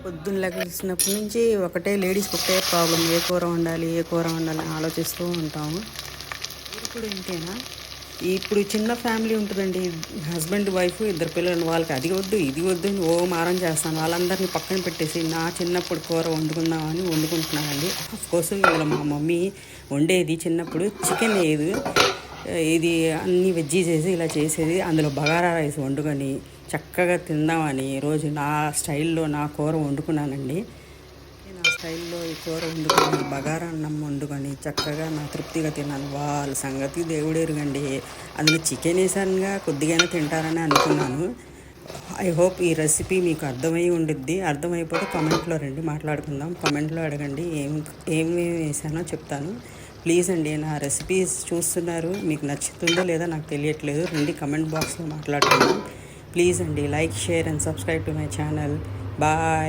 పొద్దున్న లెగిసినప్పటి నుంచి ఒకటే లేడీస్కి ఒకటే ప్రాబ్లం, ఏ కూర వండాలి అని ఆలోచిస్తూ ఉంటాము. ఇప్పుడు ఇంతేనా? ఇప్పుడు చిన్న ఫ్యామిలీ ఉంటుందండి, హస్బెండ్ వైఫ్ ఇద్దరు పిల్లలు, వాళ్ళకి అది వద్దు ఇది వద్దు అని ఓ మారం చేస్తాను. వాళ్ళందరినీ పక్కన పెట్టేసి నా చిన్నప్పుడు కూర వండుకుందామని వండుకుంటున్నానండి. అఫ్కోర్స్ ఇందులో మా మమ్మీ వండేది చిన్నప్పుడు చికెన్ ఇది అన్ని వెజ్జీస్ వేసి ఇలా చేసేది. అందులో బగారా రైస్ వండుకొని చక్కగా తిందామని రోజు నా స్టైల్లో నా కూర వండుకున్నానండి. నా స్టైల్లో ఈ కూర వండుకొని బగారా అన్నం వండుకొని చక్కగా నా తృప్తిగా తిన్నాను. వాళ్ళ సంగతి దేవుడెరుగండి. అందులో చికెన్ వేసానుగా కొద్దిగైనా తింటారని అనుకున్నాను. ఐ హోప్ ఈ రెసిపీ మీకు అర్థమైపోతే కామెంట్లో రండి, మాట్లాడుకుందాం. కామెంట్లో అడగండి ఏమేమి వేసానో చెప్తాను. ప్లీజ్ అండి, నా రెసిపీస్ చూస్తున్నారు, మీకు నచ్చుతుందో లేదో నాకు తెలియట్లేదు. రండి కమెంట్ బాక్స్లో మాట్లాడుకుందాం. ప్లీజ్ అండి, like, share and subscribe to my channel. Bye.